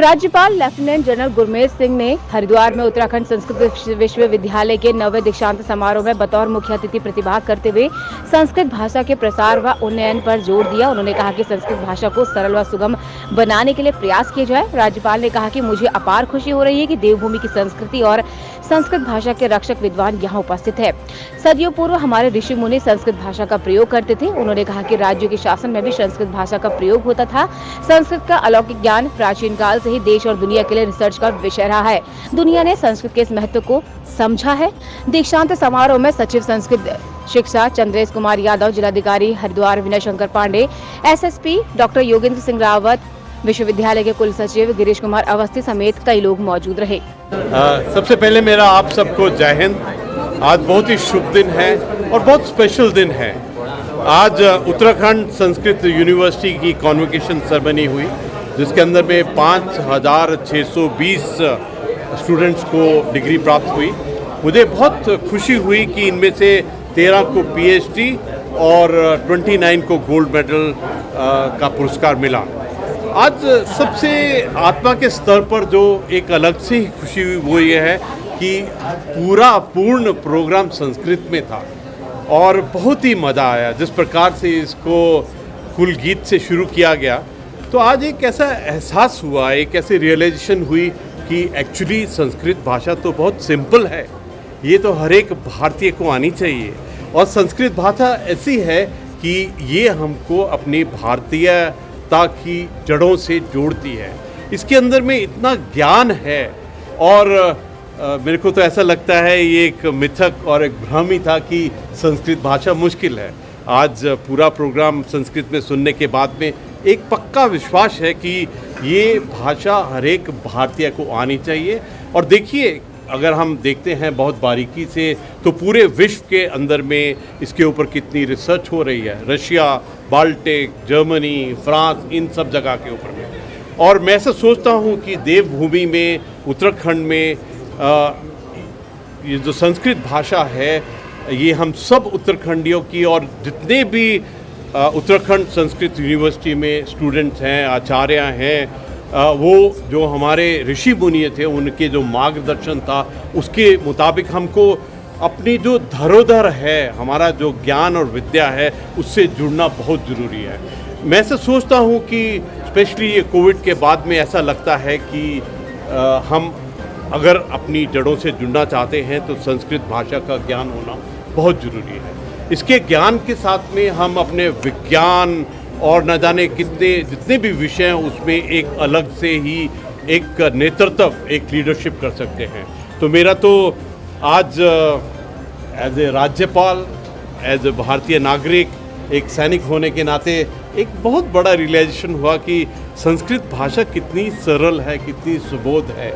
राज्यपाल lieutenant general Gurmeet Singh ने हरिद्वार में उत्तराखंड संस्कृत विश्वविद्यालय के 9वें दीक्षांत समारोह में बतौर मुख्य अतिथि प्रतिभाग करते हुए संस्कृत भाषा के प्रसार व उन्नयन पर जोर दिया। उन्होंने कहा कि संस्कृत भाषा को सरल व सुगम बनाने के लिए प्रयास किए जाए। राज्यपाल ने कहा कि मुझे अपार खुशी हो रही है कि देवभूमि की संस्कृति और संस्कृत भाषा के रक्षक विद्वान यहाँ उपस्थित है। सदियों पूर्व हमारे ऋषि मुनि संस्कृत भाषा का प्रयोग करते थे। उन्होंने कहा कि राज्यों के शासन में भी संस्कृत भाषा का प्रयोग होता था। संस्कृत का अलौकिक ज्ञान प्राचीन काल से ही देश और दुनिया के लिए रिसर्च का विषय रहा है। दुनिया ने संस्कृत के इस महत्व को समझा है। दीक्षांत समारोह में सचिव संस्कृत शिक्षा चंद्रेश कुमार यादव, जिलाधिकारी हरिद्वार विनय शंकर पांडे, एसएसपी डॉक्टर योगेंद्र सिंह रावत, विश्वविद्यालय के कुल सचिव गिरीश कुमार अवस्थी समेत कई लोग मौजूद रहे। सबसे पहले मेरा आप सबको जय हिंद। आज बहुत ही शुभ दिन है और बहुत स्पेशल दिन है। आज उत्तराखंड संस्कृत यूनिवर्सिटी की कॉन्वोकेशन सेरेमनी हुई, जिसके अंदर में 5,620 स्टूडेंट्स को डिग्री प्राप्त हुई। मुझे बहुत खुशी हुई कि इनमें से 13 को पीएचडी और 29 को गोल्ड मेडल का पुरस्कार मिला। आज सबसे आत्मा के स्तर पर जो एक अलग से ही खुशी हुई वो ये है कि पूर्ण प्रोग्राम संस्कृत में था और बहुत ही मज़ा आया। जिस प्रकार से इसको कुल गीत से शुरू किया गया, तो आज एक ऐसा एहसास हुआ, एक ऐसी रियलाइजेशन हुई कि एक्चुअली संस्कृत भाषा तो बहुत सिंपल है। ये तो हर एक भारतीय को आनी चाहिए। और संस्कृत भाषा ऐसी है कि ये हमको अपनी भारतीयता की जड़ों से जोड़ती है। इसके अंदर में इतना ज्ञान है और मेरे को तो ऐसा लगता है ये एक मिथक और एक भ्रम ही था कि संस्कृत भाषा मुश्किल है। आज पूरा प्रोग्राम संस्कृत में सुनने के बाद में एक पक्का विश्वास है कि ये भाषा हर एक भारतीय को आनी चाहिए। और देखिए, अगर हम देखते हैं बहुत बारीकी से, तो पूरे विश्व के अंदर में इसके ऊपर कितनी रिसर्च हो रही है। रशिया, बाल्टिक, जर्मनी, फ्रांस, इन सब जगह के ऊपर में। और मैं ऐसा सोचता हूँ कि देवभूमि में, उत्तराखंड में ये जो संस्कृत भाषा है, ये हम सब उत्तराखंडियों की, और जितने भी उत्तराखंड संस्कृत यूनिवर्सिटी में स्टूडेंट्स हैं, आचार्य हैं, वो जो हमारे ऋषि मुनि थे, उनके जो मार्गदर्शन था, उसके मुताबिक हमको अपनी जो धरोहर है, हमारा जो ज्ञान और विद्या है, उससे जुड़ना बहुत ज़रूरी है। मैं ऐसा सोचता हूँ कि स्पेशली ये कोविड के बाद में ऐसा लगता है कि हम अगर अपनी जड़ों से जुड़ना चाहते हैं तो संस्कृत भाषा का ज्ञान होना बहुत ज़रूरी है। इसके ज्ञान के साथ में हम अपने विज्ञान और न जाने जितने भी विषय हैं, उसमें एक अलग से ही एक नेतृत्व, एक लीडरशिप कर सकते हैं। तो मेरा तो आज एज ए राज्यपाल, एज ए भारतीय नागरिक, एक सैनिक होने के नाते एक बहुत बड़ा रियलाइजेशन हुआ कि संस्कृत भाषा कितनी सरल है, कितनी सुबोध है।